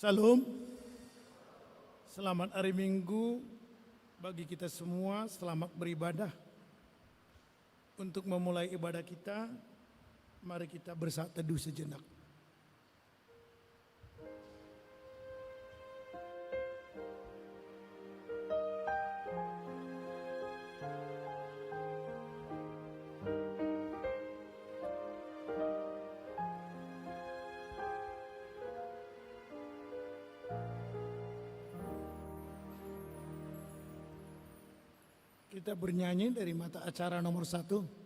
Salam, selamat hari Minggu bagi kita semua, selamat beribadah. Untuk memulai ibadah kita, mari kita bersaat teduh sejenak. Kita bernyanyi dari mata acara nomor 1.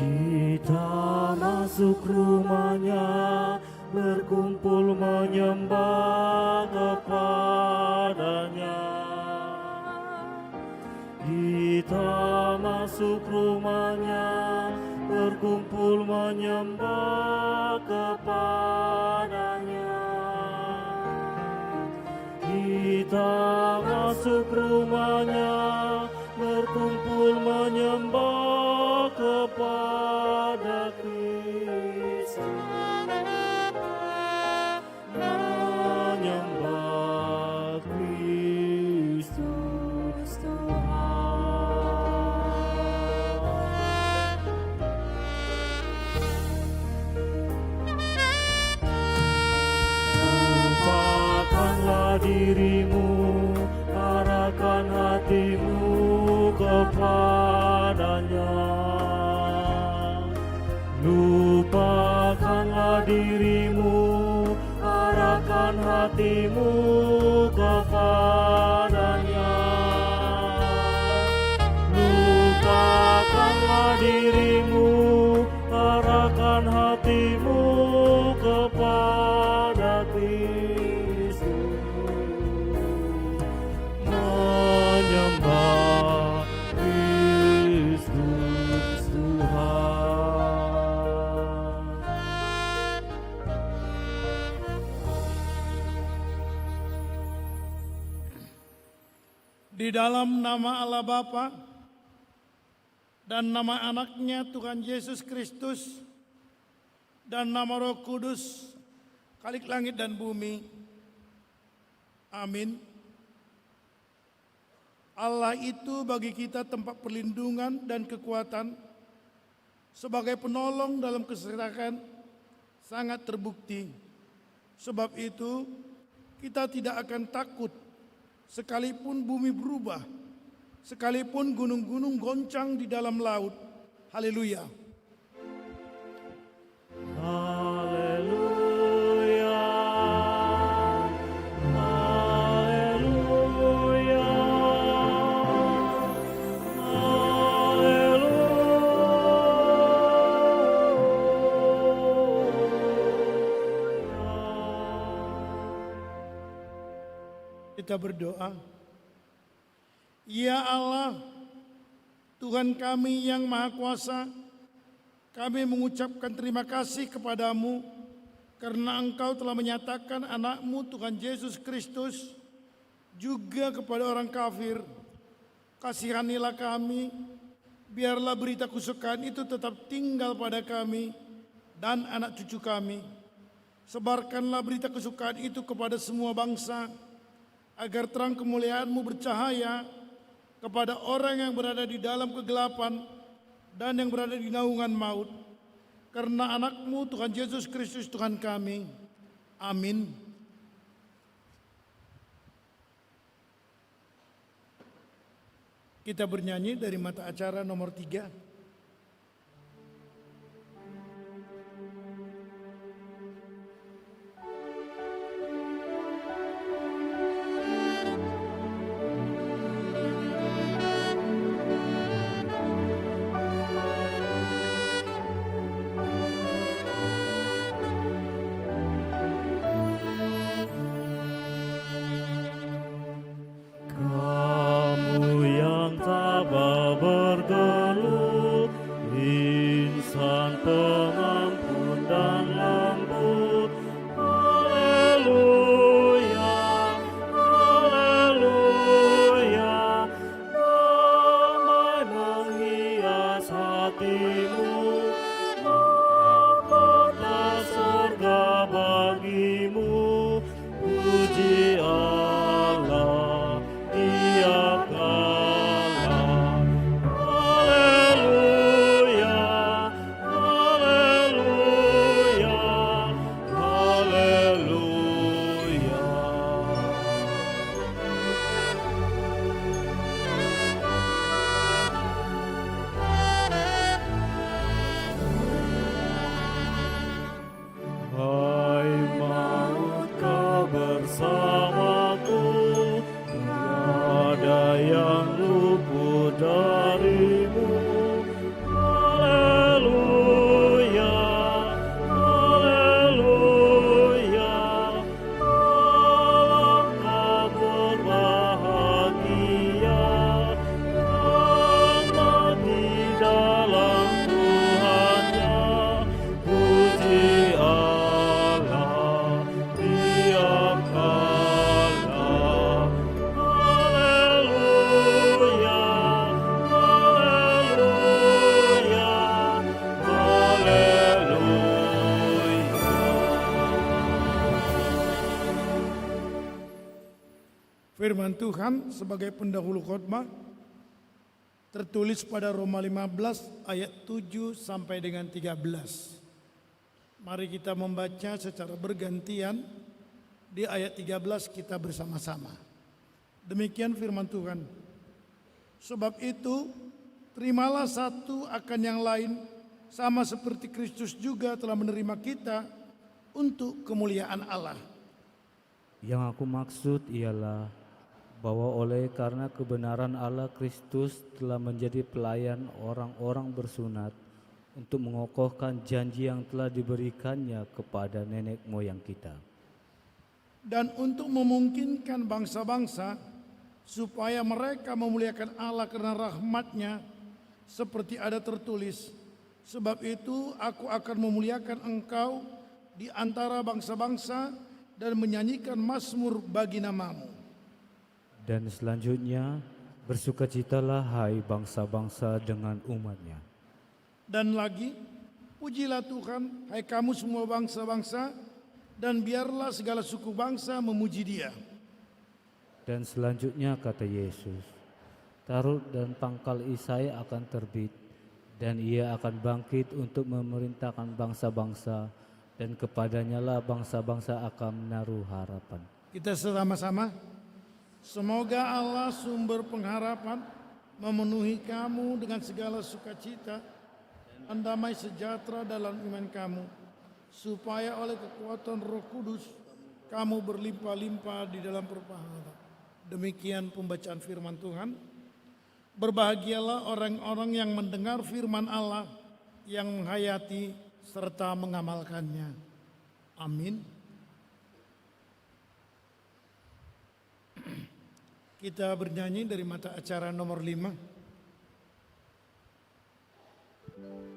Kita masuk rumahnya, berkumpul menyembah kepadanya. Kita masuk rumahnya, berkumpul menyembah kepadanya. Kita masuk rumahnya, berkumpul menyembah kepada Kristus, menyembah Kristus Tuhan. Lupakanlah dirimu, arahkan hatimu kepadanya. Lupakanlah dirimu, arahkan hatimu kepadanya. Lupakanlah dirimu, arahkan hatimu kepada Kristus, menyembah Kristus Tuhan. Di dalam nama Allah Bapa dan nama anaknya Tuhan Yesus Kristus dan nama Roh Kudus, Khalik langit dan bumi. Amin. Allah itu bagi kita tempat perlindungan dan kekuatan, sebagai penolong dalam kesesakan sangat terbukti. Sebab itu kita tidak akan takut sekalipun bumi berubah, sekalipun gunung-gunung goncang di dalam laut. Haleluya. Haleluya, haleluya, haleluya. Kita berdoa. Ya Allah, Tuhan kami yang Maha Kuasa, kami mengucapkan terima kasih kepadamu karena Engkau telah menyatakan anak-Mu Tuhan Yesus Kristus juga kepada orang kafir. Kasihanilah kami, biarlah berita kesukaan itu tetap tinggal pada kami dan anak cucu kami. Sebarkanlah berita kesukaan itu kepada semua bangsa, agar terang kemuliaan-Mu bercahaya kepada orang yang berada di dalam kegelapan dan yang berada di naungan maut. Karena anak-Mu Tuhan Yesus Kristus Tuhan kami. Amin. Kita bernyanyi dari mata acara nomor 3. Kamu yang tabah bergelut pengampun dan lembut. Haleluya, haleluya. Damai menghias hatimu, mahkota surga bagimu. Puji Allah tiap kala. Haleluya, haleluya, haleluya. Hai maut, kau bersamaku, tiada yang luput darimu. Haleluya, haleluya. Alangkah berbahagia yang mati dalam Tuhannya. Puji Allah tiap kala. Haleluya, haleluya, haleluya. Firman Tuhan sebagai pendahulu khotbah tertulis pada Roma 15 ayat 7 sampai dengan 13. Mari kita membaca secara bergantian. Di ayat 13 kita bersama-sama. Demikian firman Tuhan. Sebab itu terimalah satu akan yang lain, sama seperti Kristus juga telah menerima kita untuk kemuliaan Allah. Yang aku maksud ialah bahwa oleh karena kebenaran Allah, Kristus telah menjadi pelayan orang-orang bersunat untuk mengokohkan janji yang telah diberikannya kepada nenek moyang kita. Dan untuk memungkinkan bangsa-bangsa supaya mereka memuliakan Allah karena rahmat-Nya, seperti ada tertulis, sebab itu aku akan memuliakan engkau di antara bangsa-bangsa dan menyanyikan mazmur bagi namamu. Dan selanjutnya, bersukacitalah hai bangsa-bangsa dengan umat-Nya. Dan lagi, pujilah Tuhan, hai kamu semua bangsa-bangsa, dan biarlah segala suku bangsa memuji Dia. Dan selanjutnya kata Yesus, Tarut dan pangkal Isai akan terbit, dan Ia akan bangkit untuk memerintahkan bangsa-bangsa, dan kepadanya lah bangsa-bangsa akan menaruh harapan. Kita sama-sama, semoga Allah sumber pengharapan memenuhi kamu dengan segala sukacita dan damai sejahtera dalam iman kamu, supaya oleh kekuatan Roh Kudus kamu berlimpah-limpah di dalam perpahala. Demikian pembacaan firman Tuhan. Berbahagialah orang-orang yang mendengar firman Allah, yang menghayati serta mengamalkannya. Amin. Kita bernyanyi dari mata acara nomor 5. Haleluya,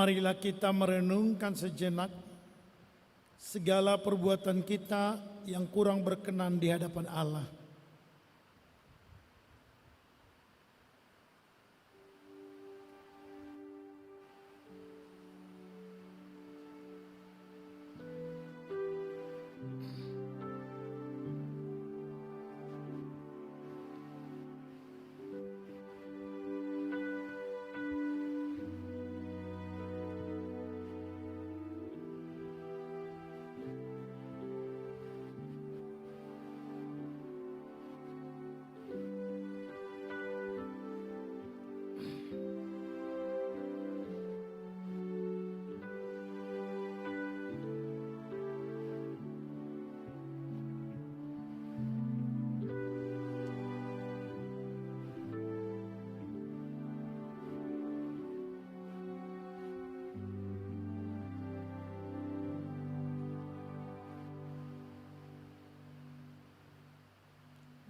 Marilah kita merenungkan sejenak segala perbuatan kita yang kurang berkenan di hadapan Allah.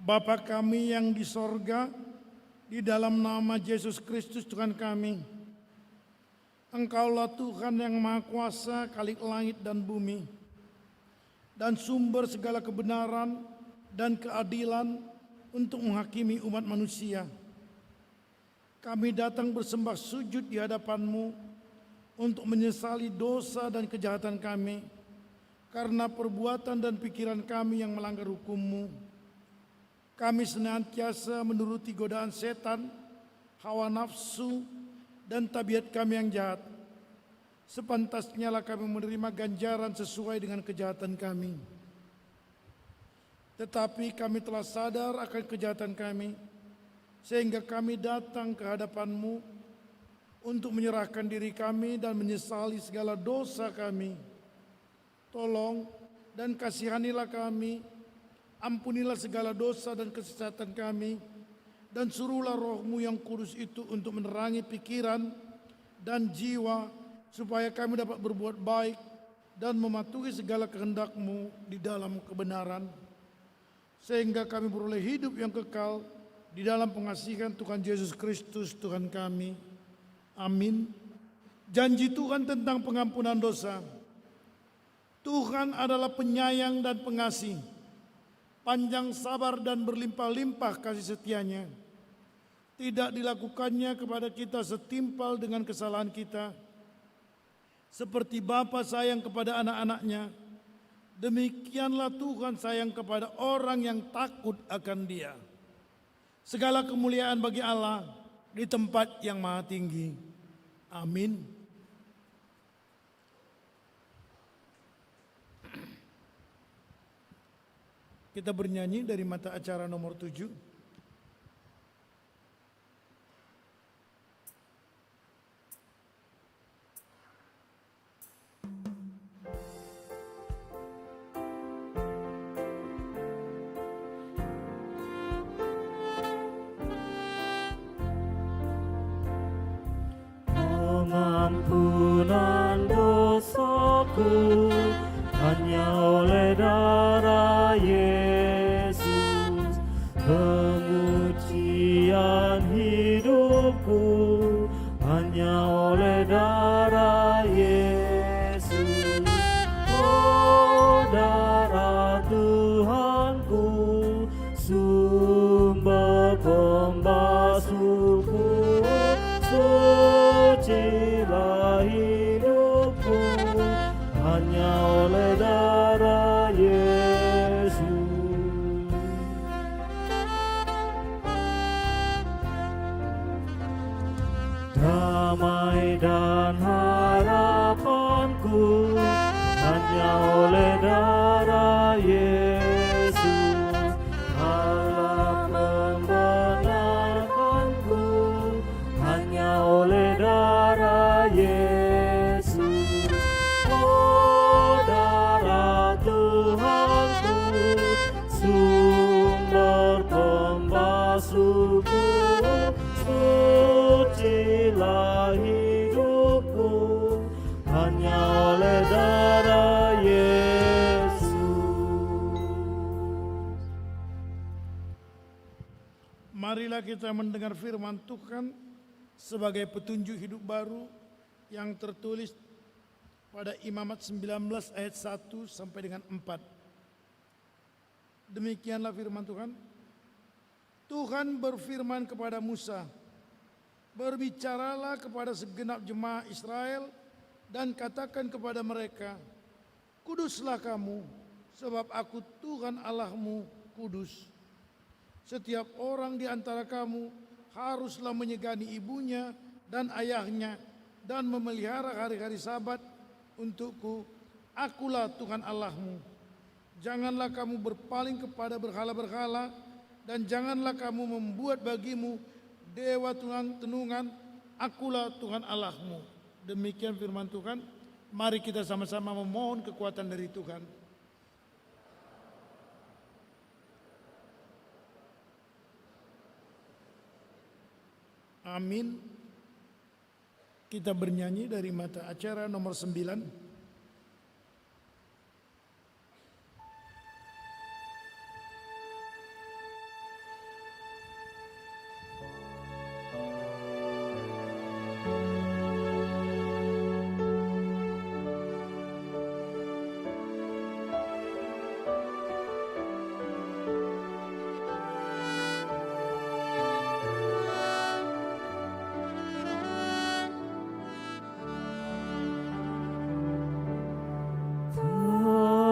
Bapa kami yang di sorga, di dalam nama Yesus Kristus Tuhan kami, Engkaulah Tuhan yang Maha Kuasa, Khalik langit dan bumi, dan sumber segala kebenaran dan keadilan untuk menghakimi umat manusia. Kami datang bersembah sujud di hadapan-Mu untuk menyesali dosa dan kejahatan kami, karena perbuatan dan pikiran kami yang melanggar hukum-Mu. Kami senantiasa menuruti godaan setan, hawa nafsu, dan tabiat kami yang jahat. Sepantasnya lah kami menerima ganjaran sesuai dengan kejahatan kami. Tetapi kami telah sadar akan kejahatan kami, sehingga kami datang ke hadapan-Mu untuk menyerahkan diri kami dan menyesali segala dosa kami. Tolong dan kasihanilah kami, ampunilah segala dosa dan kesesatan kami, dan suruhlah Roh-Mu yang kudus itu untuk menerangi pikiran dan jiwa, supaya kami dapat berbuat baik dan mematuhi segala kehendak-Mu di dalam kebenaran, sehingga kami beroleh hidup yang kekal di dalam pengasihan Tuhan Yesus Kristus Tuhan kami. Amin. Janji Tuhan tentang pengampunan dosa. Tuhan adalah penyayang dan pengasih, panjang sabar dan berlimpah-limpah kasih setianya. Tidak dilakukannya kepada kita setimpal dengan kesalahan kita. Seperti Bapa sayang kepada anak-anaknya, demikianlah Tuhan sayang kepada orang yang takut akan Dia. Segala kemuliaan bagi Allah di tempat yang maha tinggi. Amin. Kita bernyanyi dari mata acara nomor 7. Pengampunan dosaku hanya oleh darah Yesus, pengucian hidupku hanya oleh darah Yesus. Oh, darah Tuhanku, sumber pembasuhku, sucilah hidupku hanya oleh darah Yesus. Damai dan harapanku hanya oleh darah Yesus. Allah membenarkanku hanya oleh darah Yesus. Oh, darah Tuhanku, sumber pembasuhku, sucilah hidupku hanya oleh darah Yesus. Marilah kita mendengar firman Tuhan sebagai petunjuk hidup baru yang tertulis pada Imamat 19 ayat 1 sampai dengan 4. Demikianlah firman Tuhan. Tuhan berfirman kepada Musa, berbicaralah kepada segenap jemaah Israel dan katakan kepada mereka, kuduslah kamu, sebab aku Tuhan Allahmu kudus. Setiap orang di antara kamu haruslah menyegani ibunya dan ayahnya dan memelihara hari-hari Sabat untukku. Akulah Tuhan Allahmu. Janganlah kamu berpaling kepada berhala-berhala dan janganlah kamu membuat bagimu dewa tenungan. Akulah Tuhan Allahmu. Demikian firman Tuhan. Mari kita sama-sama memohon kekuatan dari Tuhan. Amin. Kita bernyanyi dari mata acara nomor 9.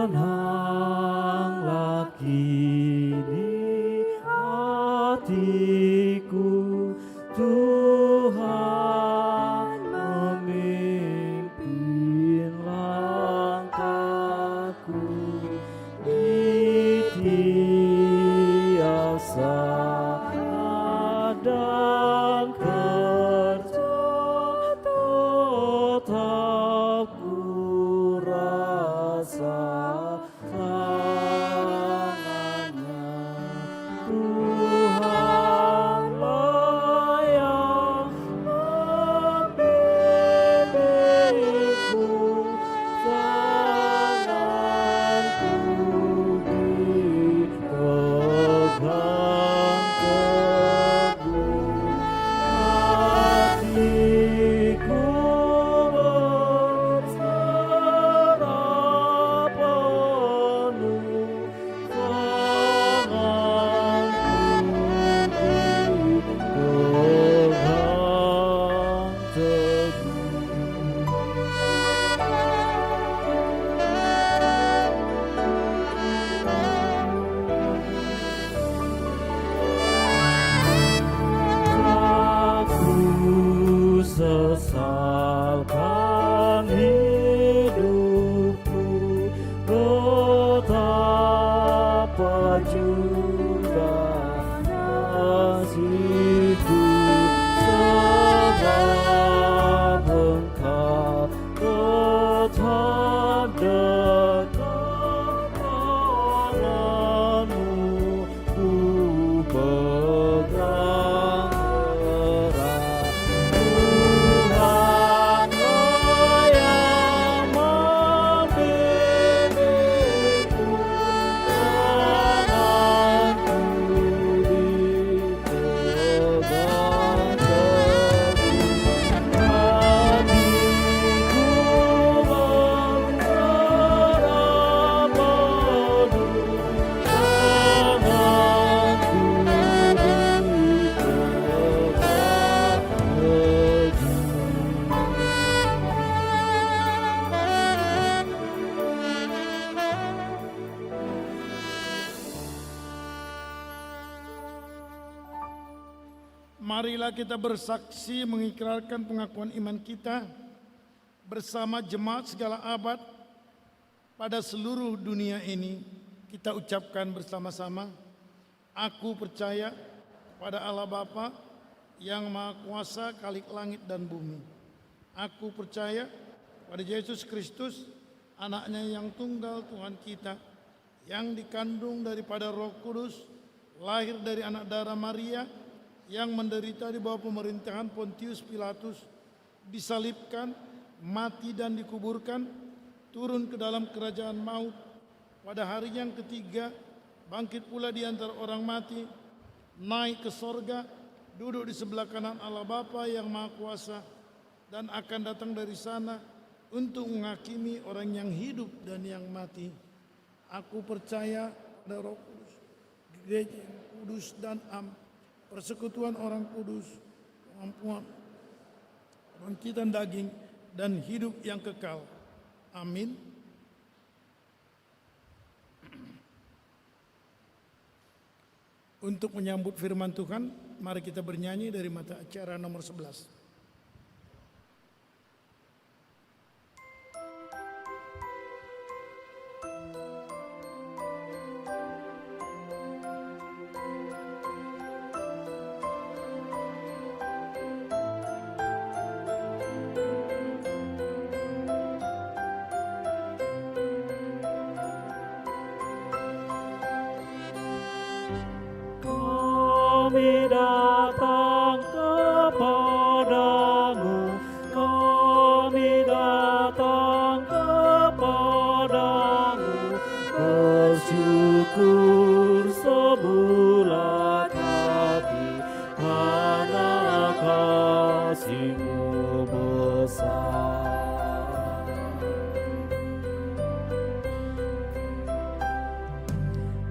Tenanglah kini hatiku, Tuhan memimpin langkahku di tiap saat dan kerja tetap ku rasa tangannya. Tuhanlah yang membimbingku, tanganku dipegang teguh, hatiku berserah penuh, tanganku dipegang Aku sesalkan hidupku, betapa jumlahnya kasihku, sebab Engkau tetap dekat, tanganmu ku pegang erat. Tuhanlah yang membimbingku, tanganku dipegang teguh, hatiku berserah penuh, tanganku dipegang teguh. Marilah kita bersaksi mengikrarkan pengakuan iman kita bersama jemaat segala abad pada seluruh dunia ini. Kita ucapkan bersama-sama, aku percaya pada Allah Bapa yang Maha Kuasa, Khalik langit dan bumi. Aku percaya pada Yesus Kristus, anaknya yang tunggal Tuhan kita, yang dikandung daripada Roh Kudus, lahir dari anak darah Maria, yang menderita di bawah pemerintahan Pontius Pilatus, disalibkan, mati dan dikuburkan, turun ke dalam kerajaan maut, pada hari yang ketiga bangkit pula di antara orang mati, naik ke sorga, duduk di sebelah kanan Allah Bapa yang Maha Kuasa, dan akan datang dari sana untuk menghakimi orang yang hidup dan yang mati. Aku percaya pada Roh Kudus, gereja yang kudus dan persekutuan orang kudus, pengampunan bangkitan daging dan hidup yang kekal. Amin. Untuk menyambut firman Tuhan, mari kita bernyanyi dari mata acara nomor 11. Kami datang kepadamu, kami datang kepadamu, bersyukur sebulat hati karena kasih-Mu besar.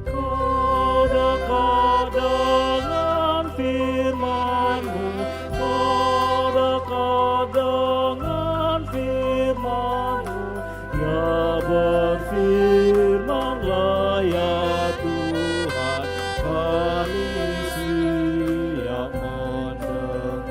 Kau dekat dengan firman-Mu, Kau dekat dengan firman-Mu, ya berfirmanlah ya Tuhan, kami siap mendengar.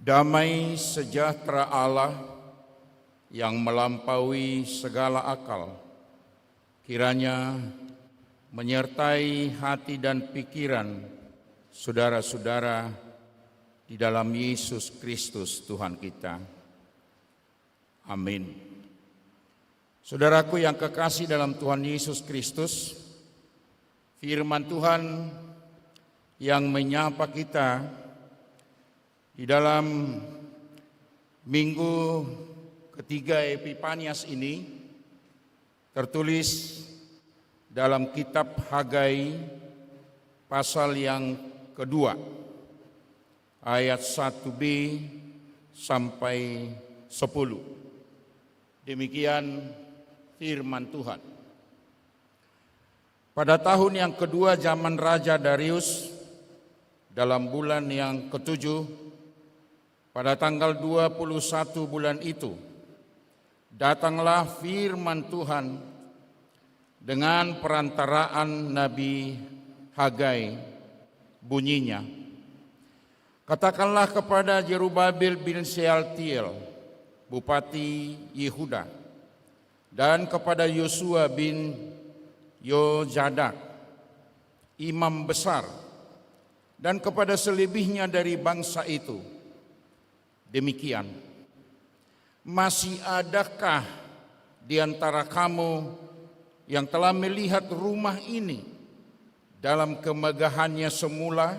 Damai sejahtera Allah yang melampaui segala akal, kiranya menyertai hati dan pikiran saudara-saudara di dalam Yesus Kristus Tuhan kita. Amin. Saudaraku yang kekasih dalam Tuhan Yesus Kristus, firman Tuhan yang menyapa kita di dalam minggu ketiga Epifanias ini tertulis dalam kitab Hagai pasal yang kedua ayat 1b sampai 10. Demikian firman Tuhan. Pada tahun yang kedua zaman Raja Darius, dalam bulan yang ketujuh, pada tanggal 21 bulan itu, datanglah firman Tuhan dengan perantaraan Nabi Hagai. Bunyinya, katakanlah kepada Jerubabel bin Shealtiel, Bupati Yehuda, dan kepada Yosua bin Yozadak, imam besar, dan kepada selebihnya dari bangsa itu, demikian, masih adakah di antara kamu yang telah melihat rumah ini dalam kemegahannya semula,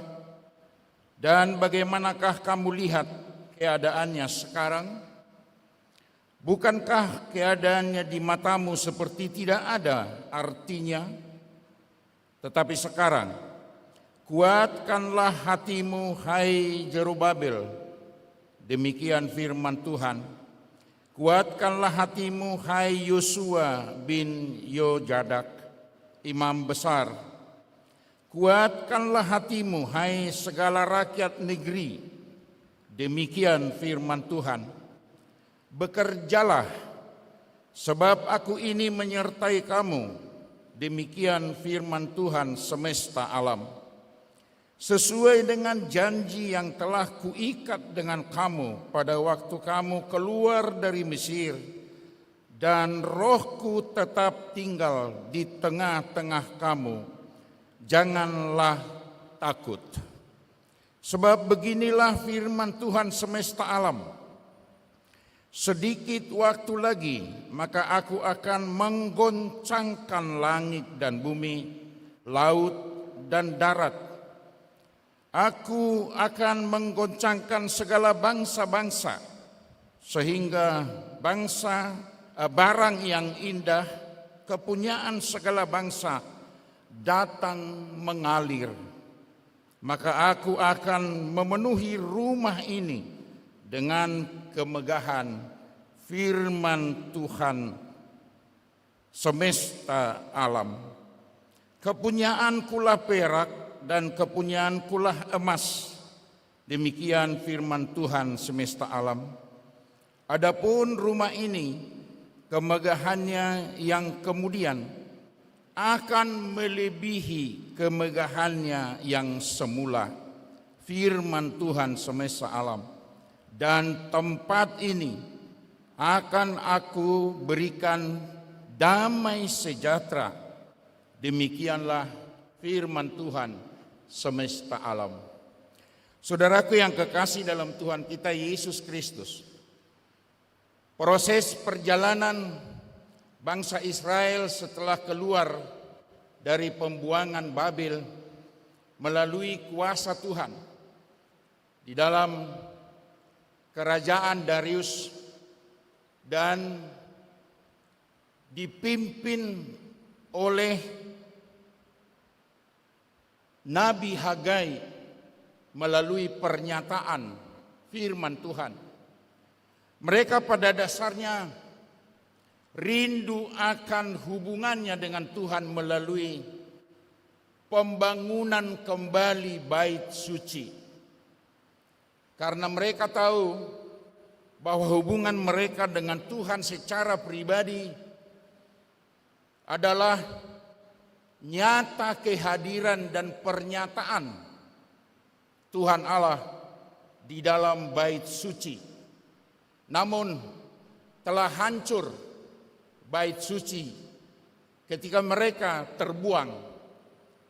dan bagaimanakah kamu lihat keadaannya sekarang? Bukankah keadaannya di matamu seperti tidak ada artinya? Tetapi sekarang, kuatkanlah hatimu, hai Jerubabel. Demikian firman Tuhan. Kuatkanlah hatimu, hai Yosua bin Yozadak, imam besar. Kuatkanlah hatimu, hai segala rakyat negeri. Demikian firman Tuhan. Bekerjalah, sebab aku ini menyertai kamu. Demikian firman Tuhan semesta alam. Sesuai dengan janji yang telah kuikat dengan kamu pada waktu kamu keluar dari Mesir, dan Rohku tetap tinggal di tengah-tengah kamu. Janganlah takut. Sebab beginilah firman Tuhan semesta alam. Sedikit waktu lagi, maka aku akan menggoncangkan langit dan bumi, laut dan darat. Aku akan menggoncangkan segala bangsa-bangsa, sehingga bangsa barang yang indah, kepunyaan segala bangsa datang mengalir. Maka aku akan memenuhi rumah ini dengan kemegahan firman Tuhan semesta alam. Kepunyaankulah perak dan kepunyaankulah emas. Demikian firman Tuhan semesta alam. Adapun rumah ini, kemegahannya yang kemudian akan melebihi kemegahannya yang semula. Firman Tuhan semesta alam. Dan tempat ini akan aku berikan damai sejahtera. Demikianlah firman Tuhan semesta alam. Saudaraku yang kekasih dalam Tuhan kita Yesus Kristus, proses perjalanan bangsa Israel setelah keluar dari pembuangan Babel melalui kuasa Tuhan di dalam kerajaan Darius dan dipimpin oleh Nabi Hagai melalui pernyataan firman Tuhan. Mereka pada dasarnya rindu akan hubungannya dengan Tuhan melalui pembangunan kembali bait suci. Karena mereka tahu bahwa hubungan mereka dengan Tuhan secara pribadi adalah nyata kehadiran dan pernyataan Tuhan Allah di dalam bait suci. Namun telah hancur bait suci ketika mereka terbuang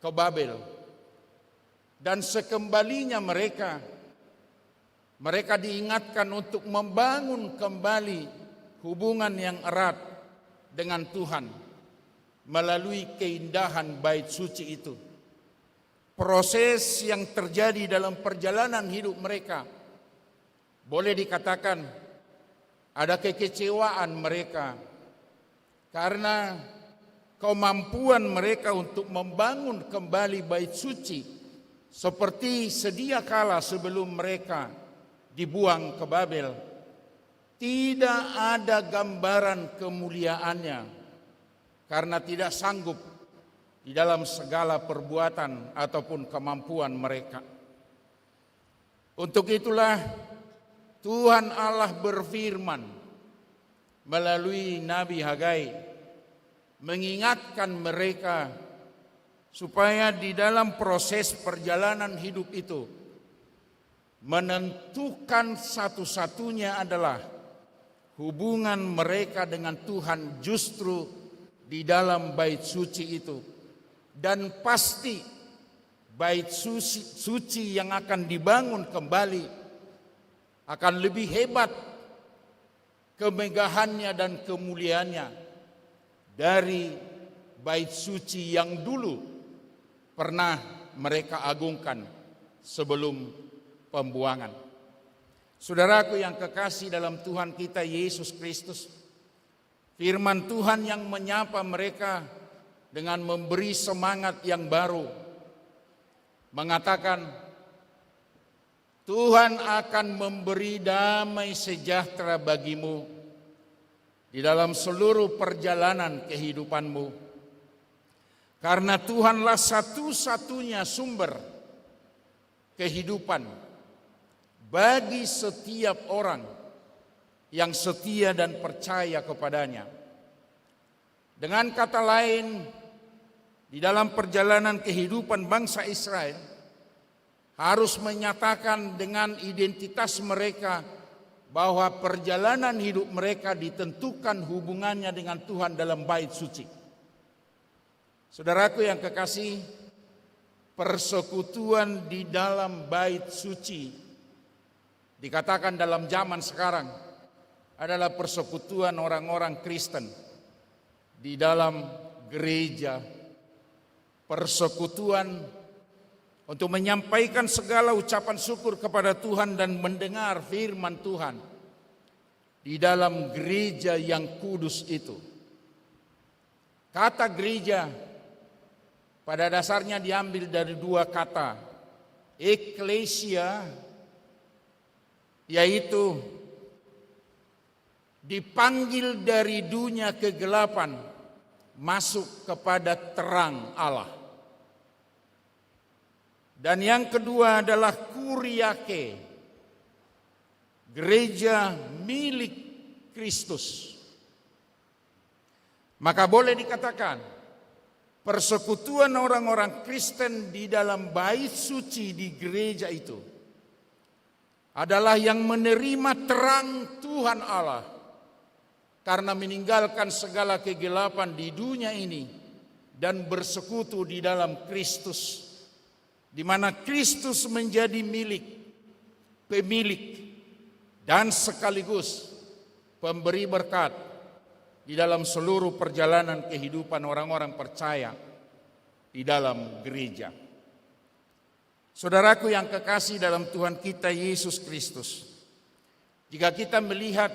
ke Babel. Dan sekembalinya mereka diingatkan untuk membangun kembali hubungan yang erat dengan Tuhan melalui keindahan bait suci itu. Proses yang terjadi dalam perjalanan hidup mereka, boleh dikatakan ada kekecewaan mereka karena kemampuan mereka untuk membangun kembali bait suci seperti sedia kala sebelum mereka dibuang ke Babel, tidak ada gambaran kemuliaannya karena tidak sanggup di dalam segala perbuatan ataupun kemampuan mereka. Untuk itulah Tuhan Allah berfirman melalui Nabi Hagai mengingatkan mereka supaya di dalam proses perjalanan hidup itu menentukan satu-satunya adalah hubungan mereka dengan Tuhan justru di dalam bait suci itu. Dan pasti bait suci yang akan dibangun kembali akan lebih hebat kemegahannya dan kemuliaannya dari bait suci yang dulu pernah mereka agungkan sebelum pembuangan. Saudaraku yang kekasih dalam Tuhan kita Yesus Kristus, firman Tuhan yang menyapa mereka dengan memberi semangat yang baru, mengatakan Tuhan akan memberi damai sejahtera bagimu di dalam seluruh perjalanan kehidupanmu. Karena Tuhanlah satu-satunya sumber kehidupan bagi setiap orang yang setia dan percaya kepadanya. Dengan kata lain, di dalam perjalanan kehidupan bangsa Israel harus menyatakan dengan identitas mereka bahwa perjalanan hidup mereka ditentukan hubungannya dengan Tuhan dalam bait suci. Saudaraku yang kekasih, persekutuan di dalam bait suci dikatakan dalam zaman sekarang adalah persekutuan orang-orang Kristen di dalam gereja, persekutuan untuk menyampaikan segala ucapan syukur kepada Tuhan dan mendengar firman Tuhan di dalam gereja yang kudus itu. Kata gereja pada dasarnya diambil dari dua kata, eklesia, yaitu dipanggil dari dunia kegelapan masuk kepada terang Allah. Dan yang kedua adalah kuriake, gereja milik Kristus. Maka boleh dikatakan persekutuan orang-orang Kristen di dalam bait suci di gereja itu adalah yang menerima terang Tuhan Allah karena meninggalkan segala kegelapan di dunia ini dan bersekutu di dalam Kristus, di mana Kristus menjadi pemilik dan sekaligus pemberi berkat di dalam seluruh perjalanan kehidupan orang-orang percaya di dalam gereja. Saudaraku yang kekasih dalam Tuhan kita Yesus Kristus, jika kita melihat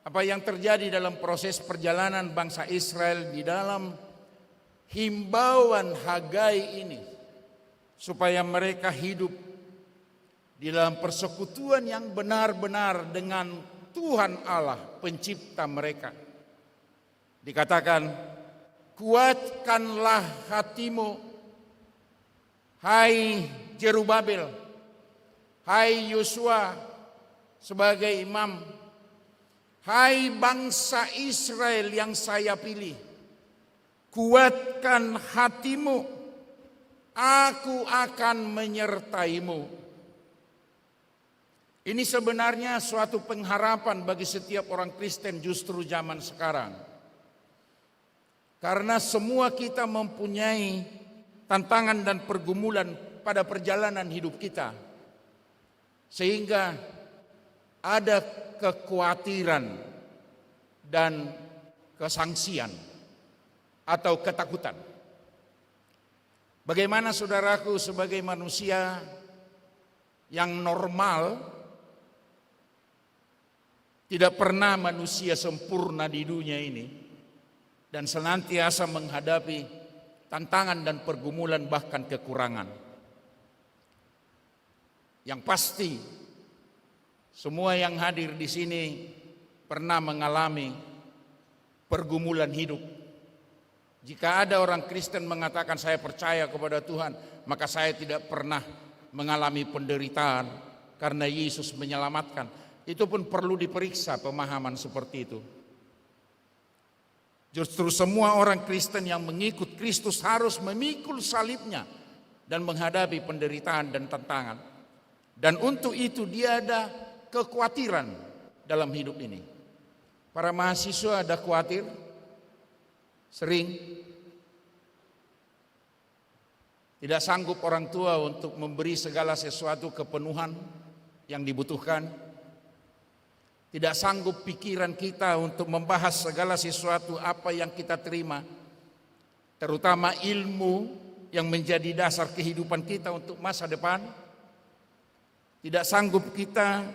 apa yang terjadi dalam proses perjalanan bangsa Israel di dalam himbauan Hagai ini, supaya mereka hidup di dalam persekutuan yang benar-benar dengan Tuhan Allah pencipta mereka. Dikatakan, kuatkanlah hatimu, hai Jerubabel, hai Yosua sebagai imam, hai bangsa Israel yang saya pilih, kuatkan hatimu, aku akan menyertaimu. Ini sebenarnya suatu pengharapan bagi setiap orang Kristen justru zaman sekarang. Karena semua kita mempunyai tantangan dan pergumulan pada perjalanan hidup kita. Sehingga ada kekhawatiran dan kesangsian atau ketakutan. Bagaimana saudaraku sebagai manusia yang normal, tidak pernah manusia sempurna di dunia ini dan senantiasa menghadapi tantangan dan pergumulan bahkan kekurangan. Yang pasti semua yang hadir di sini pernah mengalami pergumulan hidup. Jika ada orang Kristen mengatakan saya percaya kepada Tuhan, maka saya tidak pernah mengalami penderitaan karena Yesus menyelamatkan. Itu pun perlu diperiksa pemahaman seperti itu. Justru semua orang Kristen yang mengikut Kristus harus memikul salibnya dan menghadapi penderitaan dan tantangan. Dan untuk itu dia ada kekhawatiran dalam hidup ini. Para mahasiswa ada khawatir? Sering? Tidak sanggup orang tua untuk memberi segala sesuatu kepenuhan yang dibutuhkan? Tidak sanggup pikiran kita untuk membahas segala sesuatu apa yang kita terima, terutama ilmu yang menjadi dasar kehidupan kita untuk masa depan? Tidak sanggup kita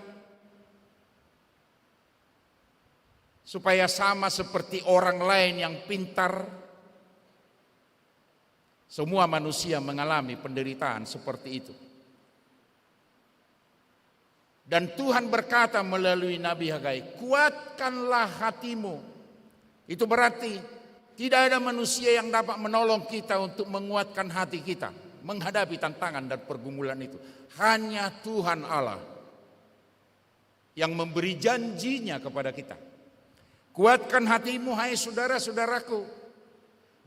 supaya sama seperti orang lain yang pintar? Semua manusia mengalami penderitaan seperti itu. Dan Tuhan berkata melalui Nabi Hagai, kuatkanlah hatimu. Itu berarti tidak ada manusia yang dapat menolong kita untuk menguatkan hati kita menghadapi tantangan dan pergumulan itu. Hanya Tuhan Allah yang memberi janjinya kepada kita. Kuatkan hatimu hai saudara-saudaraku,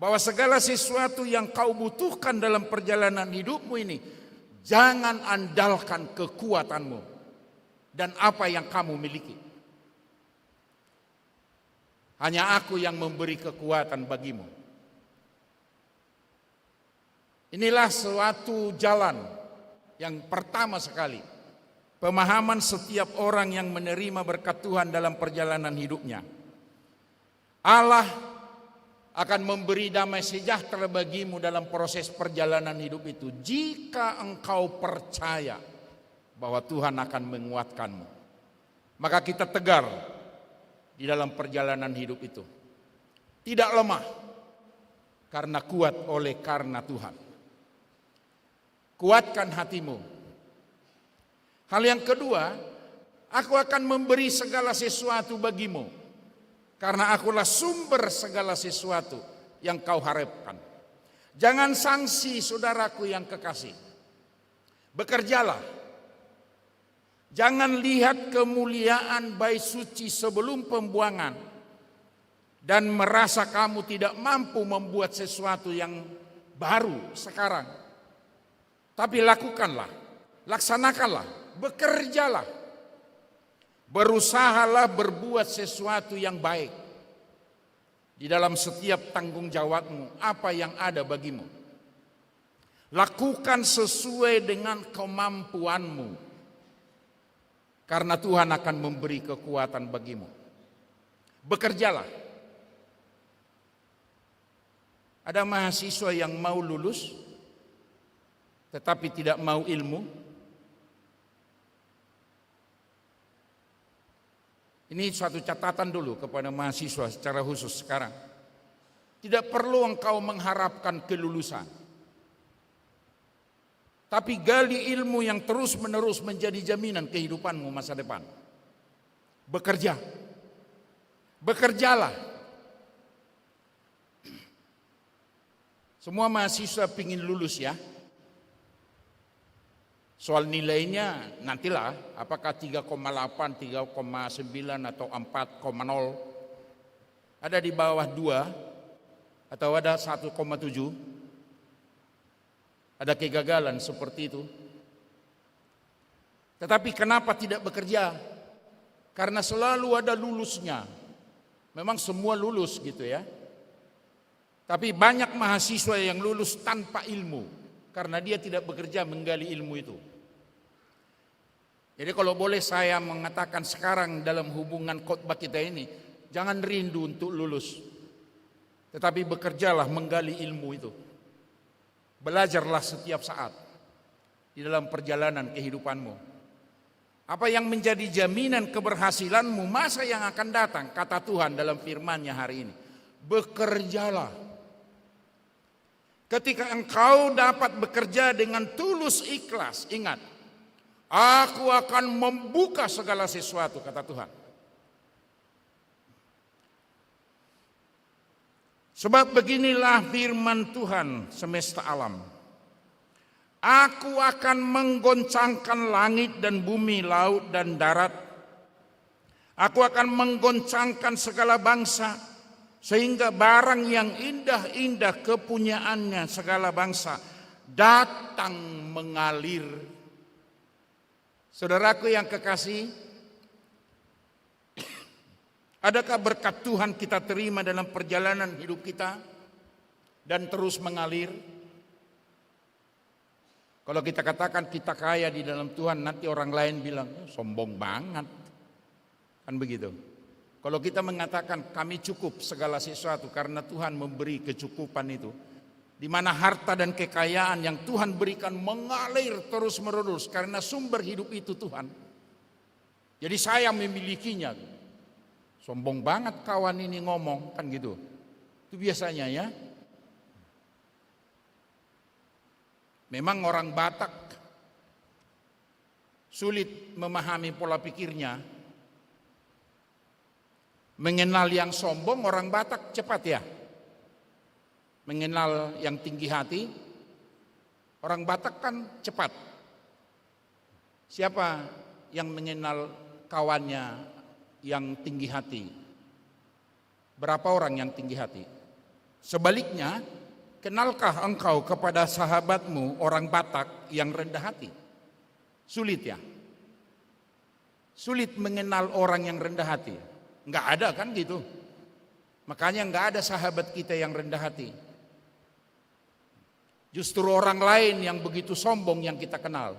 bahwa segala sesuatu yang kau butuhkan dalam perjalanan hidupmu ini, jangan andalkan kekuatanmu dan apa yang kamu miliki. Hanya aku yang memberi kekuatan bagimu. Inilah suatu jalan yang pertama sekali, pemahaman setiap orang yang menerima berkat Tuhan dalam perjalanan hidupnya. Allah akan memberi damai sejahtera bagimu dalam proses perjalanan hidup itu jika engkau percaya bahwa Tuhan akan menguatkanmu. Maka kita tegar di dalam perjalanan hidup itu. Tidak lemah, karena kuat oleh karena Tuhan. Kuatkan hatimu. Hal yang kedua, aku akan memberi segala sesuatu bagimu, karena akulah sumber segala sesuatu yang kau harapkan. Jangan sangsi, saudaraku yang kekasih. Bekerjalah. Jangan lihat kemuliaan bait suci sebelum pembuangan dan merasa kamu tidak mampu membuat sesuatu yang baru sekarang. Tapi lakukanlah, laksanakanlah, bekerjalah. Berusahalah berbuat sesuatu yang baik di dalam setiap tanggung jawabmu, apa yang ada bagimu. Lakukan sesuai dengan kemampuanmu, karena Tuhan akan memberi kekuatan bagimu. Bekerjalah. Ada mahasiswa yang mau lulus, tetapi tidak mau ilmu. Ini suatu catatan dulu kepada mahasiswa secara khusus sekarang. Tidak perlu engkau mengharapkan kelulusan, tapi gali ilmu yang terus-menerus menjadi jaminan kehidupanmu masa depan. Bekerja. Bekerjalah. Semua mahasiswa ingin lulus ya. Soal nilainya nantilah, apakah 3,8, 3,9 atau 4,0. Ada di bawah 2 atau ada 1,7. Ada kegagalan seperti itu. Tetapi kenapa tidak bekerja? Karena selalu ada lulusnya. Memang semua lulus gitu ya. Tapi banyak mahasiswa yang lulus tanpa ilmu, karena dia tidak bekerja menggali ilmu itu. Jadi kalau boleh saya mengatakan sekarang dalam hubungan khotbah kita ini, jangan rindu untuk lulus, tetapi bekerjalah menggali ilmu itu. Belajarlah setiap saat di dalam perjalanan kehidupanmu. Apa yang menjadi jaminan keberhasilanmu masa yang akan datang, kata Tuhan dalam firman-Nya hari ini. Bekerjalah. Ketika engkau dapat bekerja dengan tulus ikhlas, ingat, aku akan membuka segala sesuatu, kata Tuhan. Sebab beginilah firman Tuhan semesta alam. Aku akan menggoncangkan langit dan bumi, laut dan darat. Aku akan menggoncangkan segala bangsa, sehingga barang yang indah-indah kepunyaannya segala bangsa datang mengalir. Saudaraku yang kekasih, adakah berkat Tuhan kita terima dalam perjalanan hidup kita dan terus mengalir? Kalau kita katakan kita kaya di dalam Tuhan, nanti orang lain bilang, sombong banget. Kan begitu. Kalau kita mengatakan kami cukup segala sesuatu karena Tuhan memberi kecukupan itu, di mana harta dan kekayaan yang Tuhan berikan mengalir terus menerus karena sumber hidup itu Tuhan. Jadi saya memilikinya. Sombong banget kawan ini ngomong, kan gitu. Itu biasanya ya. Memang orang Batak sulit memahami pola pikirnya. Mengenal yang sombong orang Batak cepat ya. Mengenal yang tinggi hati orang Batak kan cepat. Siapa yang mengenal kawannya yang tinggi hati? Berapa orang yang tinggi hati? Sebaliknya, kenalkah engkau kepada sahabatmu orang Batak yang rendah hati? Sulit ya. Sulit mengenal orang yang rendah hati. Enggak ada kan gitu. Makanya enggak ada sahabat kita yang rendah hati. Justru orang lain yang begitu sombong yang kita kenal.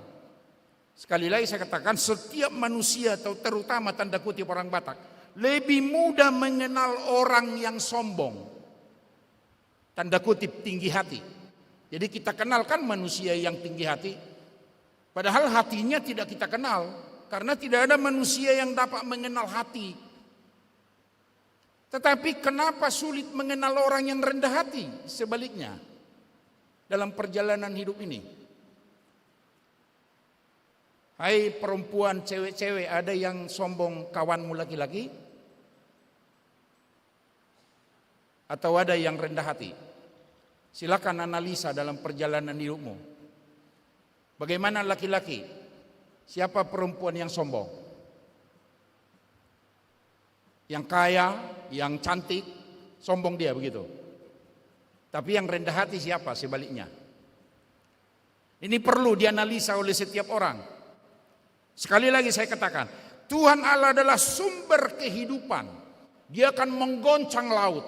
Sekali lagi saya katakan, setiap manusia atau terutama tanda kutip orang Batak lebih mudah mengenal orang yang sombong. Tanda kutip tinggi hati. Jadi kita kenalkan manusia yang tinggi hati, padahal hatinya tidak kita kenal. Karena tidak ada manusia yang dapat mengenal hati. Tetapi kenapa sulit mengenal orang yang rendah hati? Sebaliknya, dalam perjalanan hidup ini. Hai perempuan, cewek-cewek, ada yang sombong kawanmu laki-laki? Atau ada yang rendah hati? Silakan analisa dalam perjalanan hidupmu. Bagaimana laki-laki? Siapa perempuan yang sombong? Yang kaya, yang cantik, sombong dia begitu. Tapi yang rendah hati siapa? Sebaliknya. Ini perlu dianalisa oleh setiap orang. Sekali lagi saya katakan, Tuhan Allah adalah sumber kehidupan. Dia akan menggoncang laut,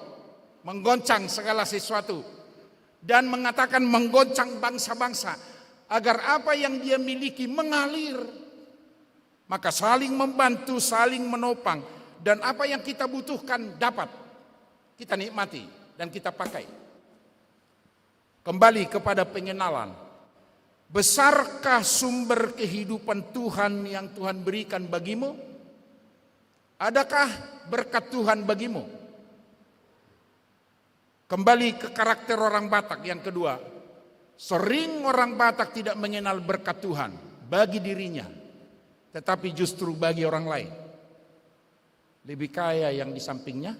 menggoncang segala sesuatu, dan mengatakan menggoncang bangsa-bangsa agar apa yang dia miliki mengalir. Maka saling membantu, saling menopang, dan apa yang kita butuhkan dapat kita nikmati dan kita pakai. Kembali kepada pengenalan. Besarkah sumber kehidupan Tuhan yang Tuhan berikan bagimu? Adakah berkat Tuhan bagimu? Kembali ke karakter orang Batak yang kedua. Sering orang Batak tidak mengenal berkat Tuhan bagi dirinya, tetapi justru bagi orang lain. Lebih kaya yang di sampingnya,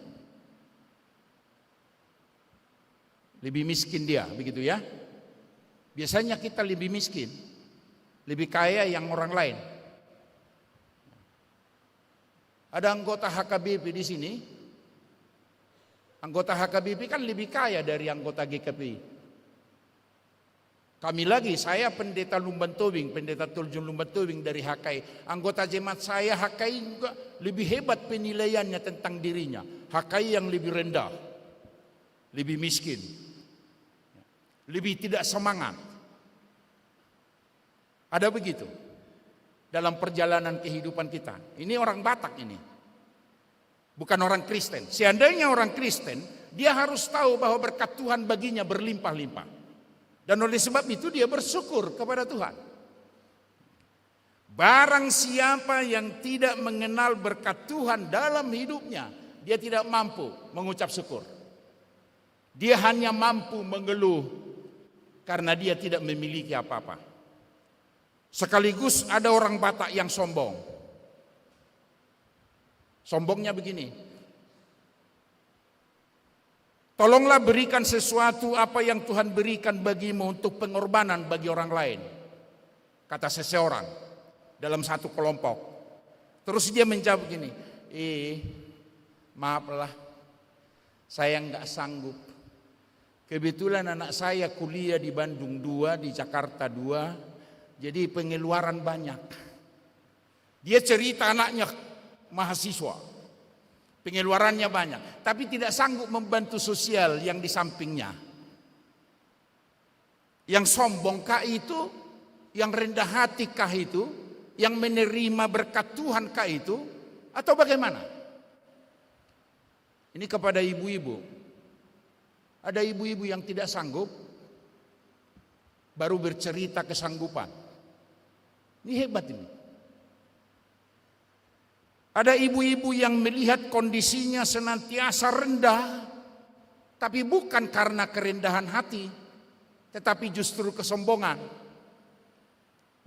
lebih miskin dia, begitu ya. Biasanya kita lebih miskin, lebih kaya yang orang lain. Ada anggota HKBP di sini. Anggota HKBP kan lebih kaya dari anggota GKPI. Kami lagi, saya pendeta Lumban Tobing, pendeta Tuljun Lumban Tobing dari HKI. Anggota jemaat saya HKI juga lebih hebat penilaiannya tentang dirinya. HKI yang lebih rendah, lebih miskin, lebih tidak semangat. Ada begitu dalam perjalanan kehidupan kita. Ini orang Batak ini, bukan orang Kristen. Seandainya orang Kristen, dia harus tahu bahwa berkat Tuhan baginya berlimpah-limpah. Dan oleh sebab itu dia bersyukur kepada Tuhan. Barang siapa yang tidak mengenal berkat Tuhan dalam hidupnya, dia tidak mampu mengucap syukur. Dia hanya mampu mengeluh karena dia tidak memiliki apa-apa. Sekaligus ada orang Batak yang sombong. Sombongnya begini. Tolonglah berikan sesuatu apa yang Tuhan berikan bagimu untuk pengorbanan bagi orang lain. Kata seseorang dalam satu kelompok. Terus dia menjawab begini. Maaflah, saya nggak sanggup. Kebetulan anak saya kuliah di Bandung 2, di Jakarta 2. Jadi pengeluaran banyak. Dia cerita anaknya mahasiswa, pengeluarannya banyak, tapi tidak sanggup membantu sosial yang di sampingnya. Yang sombongkah itu? Yang rendah hatikah itu? Yang menerima berkat Tuhan kah itu? Atau bagaimana? Ini kepada ibu-ibu. Ada ibu-ibu yang tidak sanggup, baru bercerita kesanggupan. Ini hebat ini. Ada ibu-ibu yang melihat kondisinya senantiasa rendah, tapi bukan karena kerendahan hati, tetapi justru kesombongan.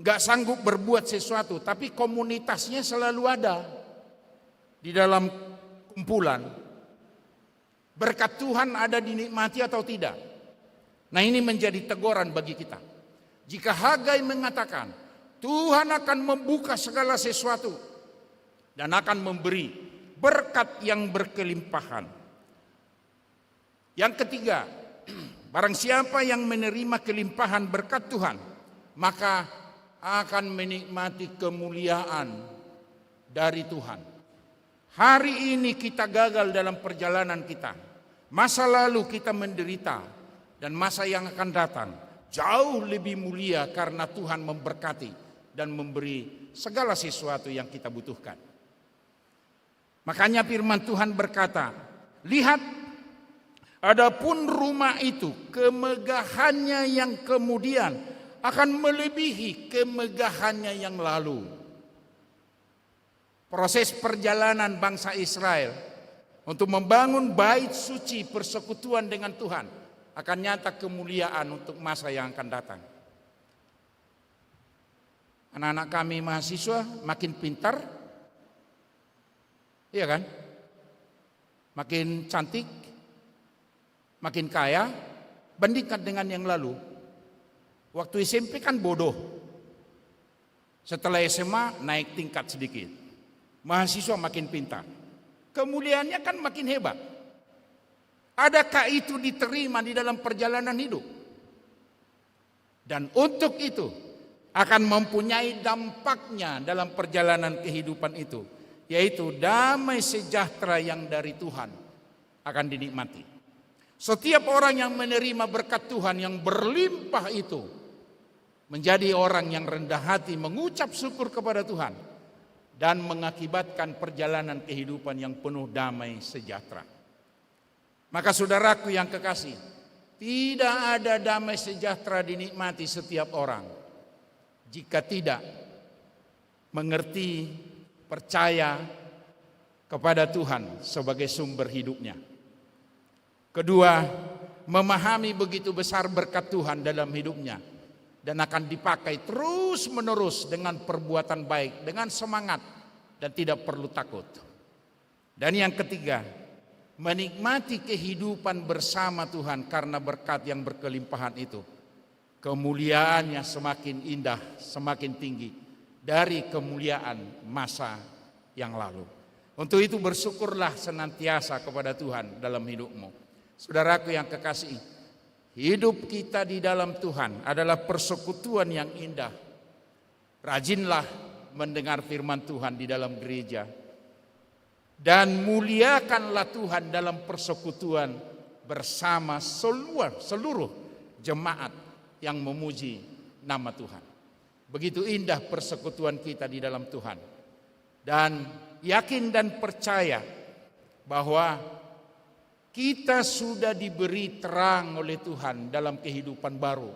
Gak sanggup berbuat sesuatu, tapi komunitasnya selalu ada di dalam kumpulan. Berkat Tuhan ada dinikmati atau tidak? Nah, ini menjadi teguran bagi kita. Jika Hagai mengatakan Tuhan akan membuka segala sesuatu dan akan memberi berkat yang berkelimpahan. Yang ketiga, barang siapa yang menerima kelimpahan berkat Tuhan, maka akan menikmati kemuliaan dari Tuhan. Hari ini kita gagal dalam perjalanan kita. Masa lalu kita menderita, dan masa yang akan datang jauh lebih mulia karena Tuhan memberkati dan memberi segala sesuatu yang kita butuhkan. Makanya firman Tuhan berkata, lihat, adapun rumah itu kemegahannya yang kemudian akan melebihi kemegahannya yang lalu. Proses perjalanan bangsa Israel untuk membangun bait suci persekutuan dengan Tuhan, akan nyata kemuliaan untuk masa yang akan datang. Anak-anak kami mahasiswa makin pintar, iya kan? Makin cantik, makin kaya, bandingkan dengan yang lalu. Waktu SMP kan bodoh. Setelah SMA naik tingkat sedikit. Mahasiswa makin pintar. Kemuliaannya kan makin hebat. Adakah itu diterima di dalam perjalanan hidup? Dan untuk itu akan mempunyai dampaknya dalam perjalanan kehidupan itu, yaitu damai sejahtera yang dari Tuhan akan dinikmati. Setiap orang yang menerima berkat Tuhan yang berlimpah itu menjadi orang yang rendah hati, mengucap syukur kepada Tuhan, dan mengakibatkan perjalanan kehidupan yang penuh damai sejahtera. Maka saudaraku yang kekasih, tidak ada damai sejahtera dinikmati setiap orang jika tidak mengerti, percaya kepada Tuhan sebagai sumber hidupnya. Kedua, memahami begitu besar berkat Tuhan dalam hidupnya dan akan dipakai terus menerus dengan perbuatan baik, dengan semangat dan tidak perlu takut. Dan yang ketiga, menikmati kehidupan bersama Tuhan karena berkat yang berkelimpahan itu. Kemuliaannya semakin indah, semakin tinggi dari kemuliaan masa yang lalu. Untuk itu bersyukurlah senantiasa kepada Tuhan dalam hidupmu. Saudaraku yang kekasih, hidup kita di dalam Tuhan adalah persekutuan yang indah. Rajinlah mendengar firman Tuhan di dalam gereja. Dan muliakanlah Tuhan dalam persekutuan bersama seluruh jemaat yang memuji nama Tuhan. Begitu indah persekutuan kita di dalam Tuhan. Dan yakin dan percaya bahwa kita sudah diberi terang oleh Tuhan dalam kehidupan baru.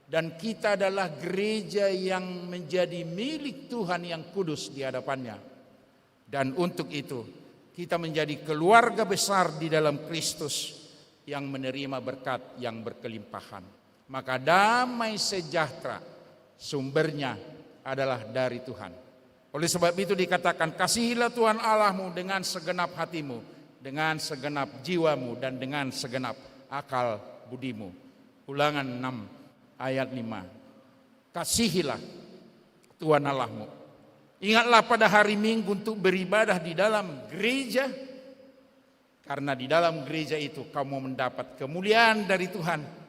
Dan kita adalah gereja yang menjadi milik Tuhan yang kudus di hadapannya. Dan untuk itu kita menjadi keluarga besar di dalam Kristus yang menerima berkat yang berkelimpahan. Maka damai sejahtera sumbernya adalah dari Tuhan. Oleh sebab itu dikatakan, kasihilah Tuhan Allahmu dengan segenap hatimu, dengan segenap jiwamu, dan dengan segenap akal budimu. Ulangan 6 ayat 5. Kasihilah Tuhan Allahmu. Ingatlah pada hari Minggu untuk beribadah di dalam gereja, karena di dalam gereja itu kamu mendapat kemuliaan dari Tuhan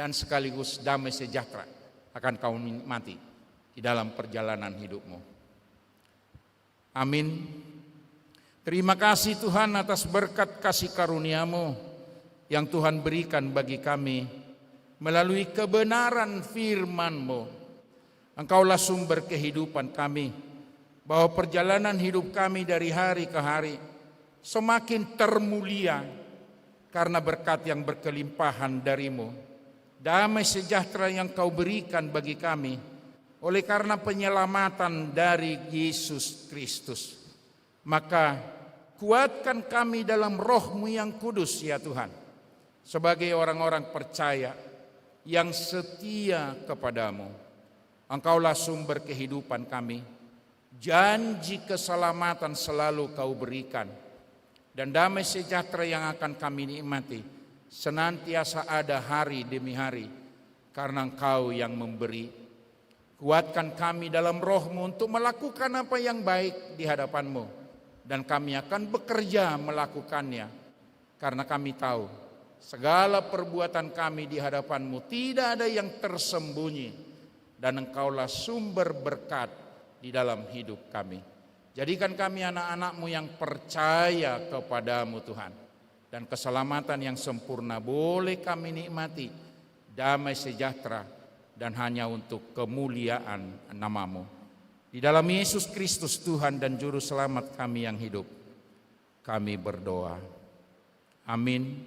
dan sekaligus damai sejahtera akan kamu nikmati di dalam perjalanan hidupmu. Amin. Terima kasih Tuhan atas berkat kasih karunia-Mu yang Tuhan berikan bagi kami melalui kebenaran firman-Mu. Engkaulah sumber kehidupan kami, bahwa perjalanan hidup kami dari hari ke hari semakin termulia karena berkat yang berkelimpahan dari-Mu. Damai sejahtera yang Kau berikan bagi kami oleh karena penyelamatan dari Yesus Kristus. Maka kuatkan kami dalam Roh-Mu yang kudus ya Tuhan, sebagai orang-orang percaya yang setia kepadamu. Engkaulah sumber kehidupan kami. Janji keselamatan selalu Kau berikan, dan damai sejahtera yang akan kami nikmati senantiasa ada hari demi hari, karena Engkau yang memberi. Kuatkan kami dalam Roh-Mu untuk melakukan apa yang baik di hadapan-Mu, dan kami akan bekerja melakukannya, karena kami tahu segala perbuatan kami di hadapan-Mu tidak ada yang tersembunyi, dan Engkaulah sumber berkat di dalam hidup kami. Jadikan kami anak-anak-Mu yang percaya kepadamu Tuhan, dan keselamatan yang sempurna boleh kami nikmati, damai sejahtera, dan hanya untuk kemuliaan nama-Mu. Di dalam Yesus Kristus Tuhan dan Juru Selamat kami yang hidup, kami berdoa. Amin.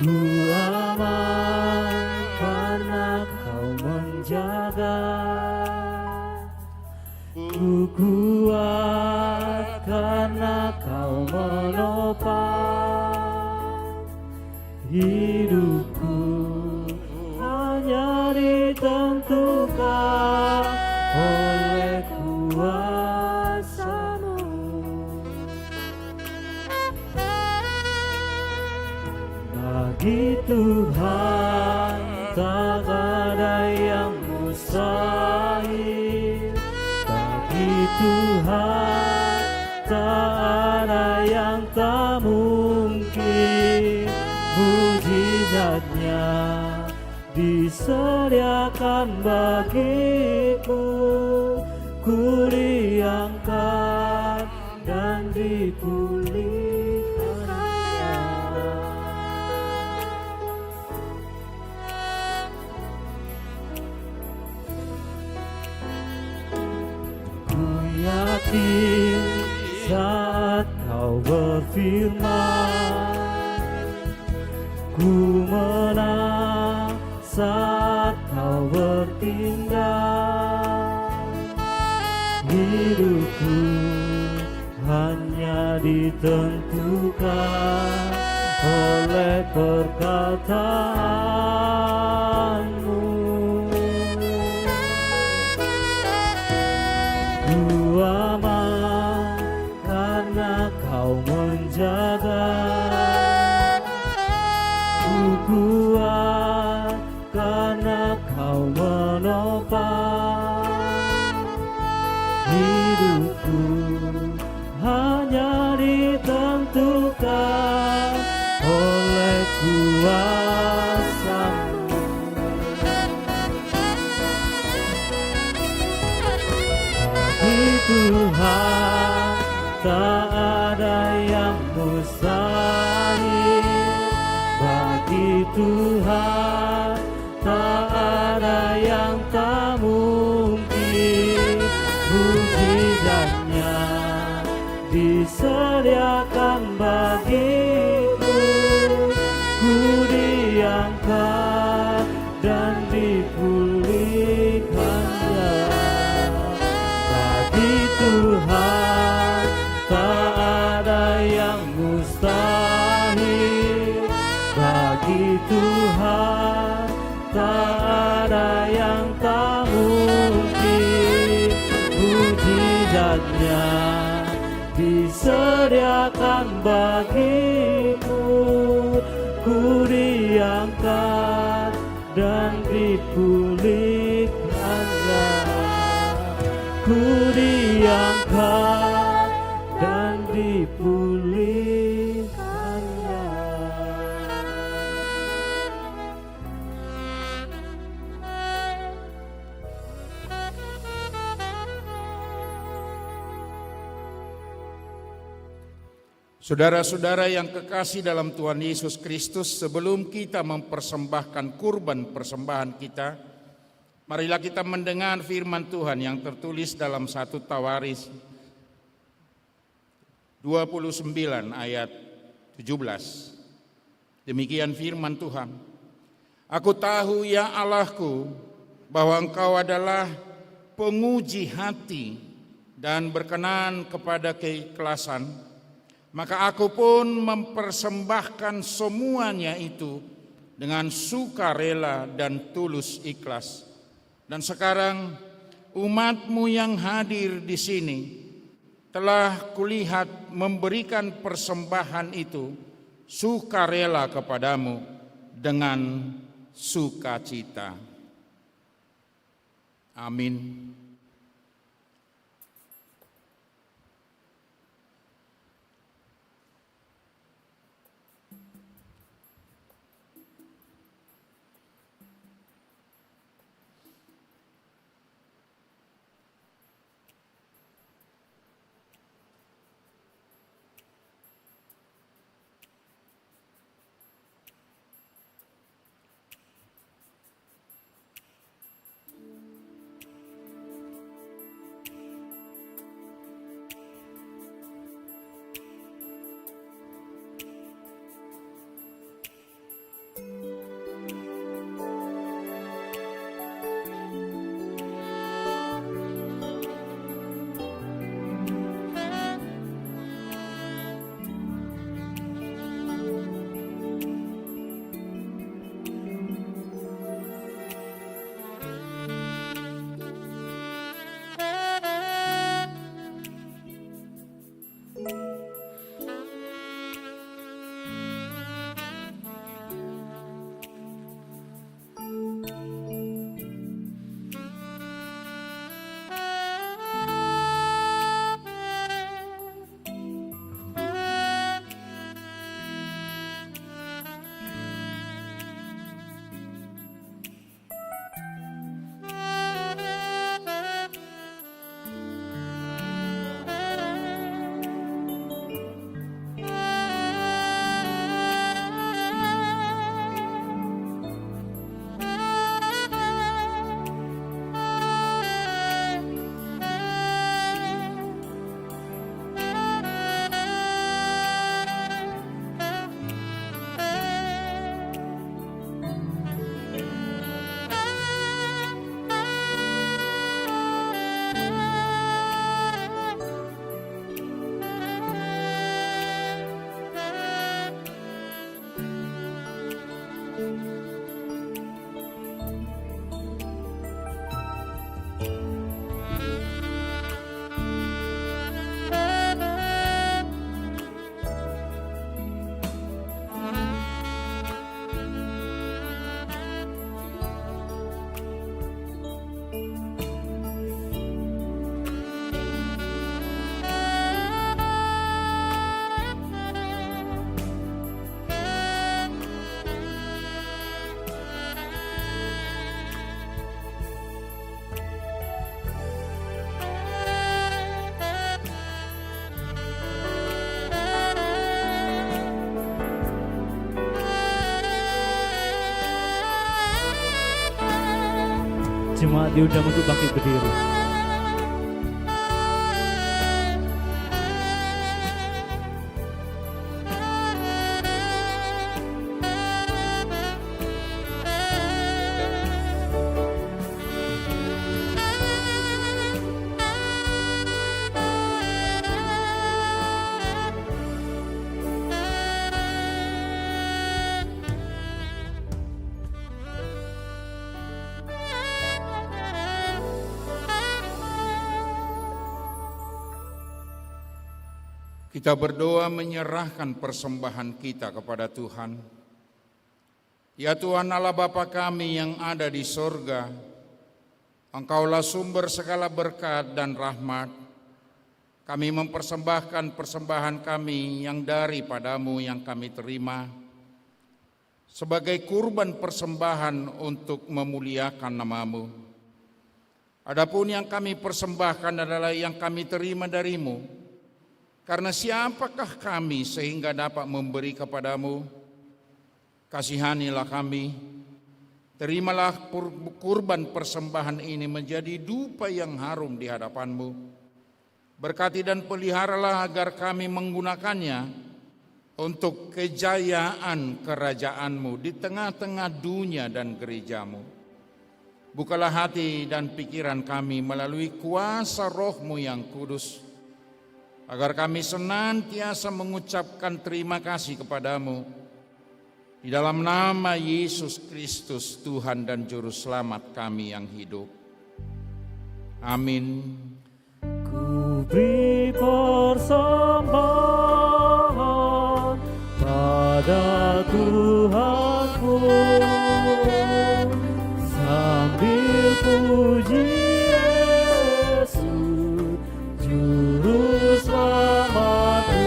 Ku aman karena Kau menjaga, ku kuat karena Kau menopang. Hidupku hanya ditentukan oleh kuasa-Mu. Bagi Tuhan tak ada yang mustahil, bagi Tuhan tak ada yang tak mungkin. Mujizatnya disediakan bagiku, ku diangkat dan dipulihkannya. Ku yakin saat Kau berfirman, ku menang saat Kau bertindak. Hidupku hanya ditentukan oleh perkataan-Mu. Ku aman karena Kau menjaga, ku kuat karena Kau menopang. Hidupku hanya ditentukan oleh kuasa-Mu. Bagi Tuhan tak ada yang mustahil, bagi Tuhan tak ada yang tak mungkin. Mujizatnya disediakan bagiku, ku diangkat dan dipulihkannya. Bagi Tuhan tak ada yang mustahil, bagi Tuhan tak ada yang tak mungkin. Mujizatnya disediakan bagiku, ku diangkat dan dipulihkannya. Ku diangkat dan dipulihkannya. Saudara-saudara yang kekasih dalam Tuhan Yesus Kristus, sebelum kita mempersembahkan kurban persembahan kita, marilah kita mendengar firman Tuhan yang tertulis dalam 1 Tawaris 29 ayat 17. Demikian firman Tuhan. Aku tahu ya Allahku bahwa Engkau adalah penguji hati dan berkenan kepada keikhlasan. Maka aku pun mempersembahkan semuanya itu dengan sukarela dan tulus ikhlas. Dan sekarang umat-Mu yang hadir di sini telah kulihat memberikan persembahan itu sukarela kepadamu dengan sukacita. Amin. jemaat diundang untuk bangkit berdiri. Kita berdoa menyerahkan persembahan kita kepada Tuhan. Ya Tuhan Allah Bapa kami yang ada di sorga, Engkaulah sumber segala berkat dan rahmat. Kami mempersembahkan persembahan kami yang daripadamu yang kami terima, sebagai kurban persembahan untuk memuliakan namamu. Adapun yang kami persembahkan adalah yang kami terima darimu. Karena siapakah kami sehingga dapat memberi kepadamu? Kasihanilah kami, terimalah kurban persembahan ini menjadi dupa yang harum di hadapanmu. Berkati dan peliharalah agar kami menggunakannya untuk kejayaan kerajaanmu di tengah-tengah dunia dan gerejamu. Bukalah hati dan pikiran kami melalui kuasa Roh-Mu yang kudus, agar kami senantiasa mengucapkan terima kasih kepadamu. Di dalam nama Yesus Kristus, Tuhan dan Juru Selamat kami yang hidup. Amin. Ku beri persembahan pada Tuhanku, sambil puji Yesus, Juru Selamatku.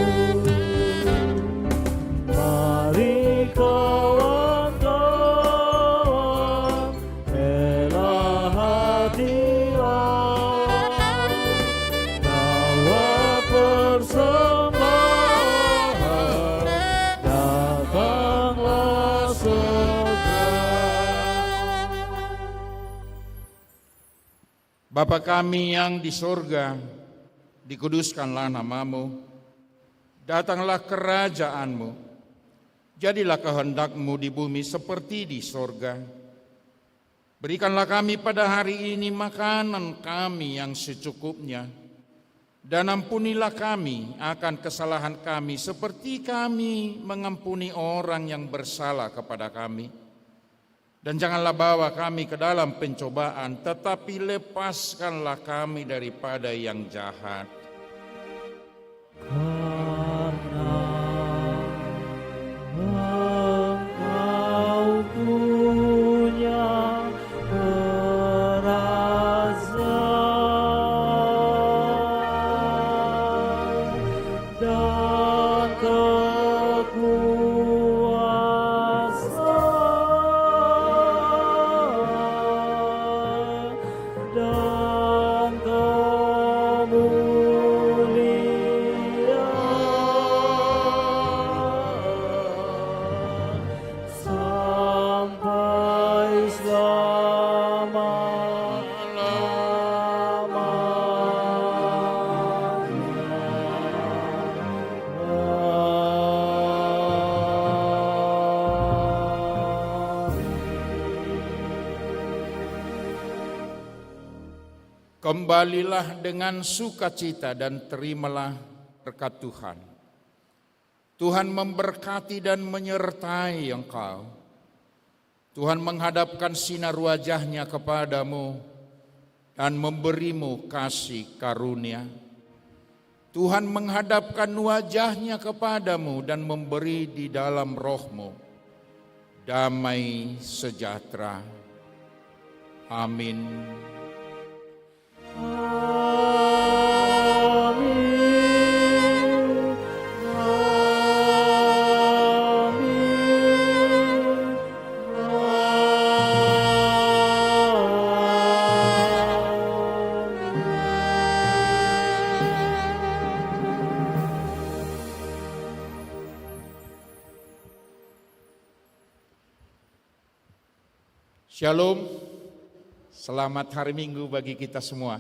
Mari kawan-kawan, rela hatilah, bawa persembahan, datanglah segera. Bapa kami yang di sorga, dikuduskanlah namamu, datanglah kerajaanmu, jadilah kehendak-Mu di bumi seperti di sorga. Berikanlah kami pada hari ini makanan kami yang secukupnya, dan ampunilah kami akan kesalahan kami seperti kami mengampuni orang yang bersalah kepada kami. Dan janganlah bawa kami ke dalam pencobaan, tetapi lepaskanlah kami daripada yang jahat. Karena Engkau punya kerajaan dan kekuasaan dan kemuliaan sampai Kembalilah dengan sukacita dan terimalah berkat Tuhan. Tuhan memberkati dan menyertai engkau. Tuhan menghadapkan sinar wajah-Nya kepadamu dan memberimu kasih karunia. Tuhan menghadapkan wajah-Nya kepadamu dan memberi di dalam roh-Mu damai sejahtera. Amin. Amin. Amin. Shalom. Selamat hari Minggu bagi kita semua.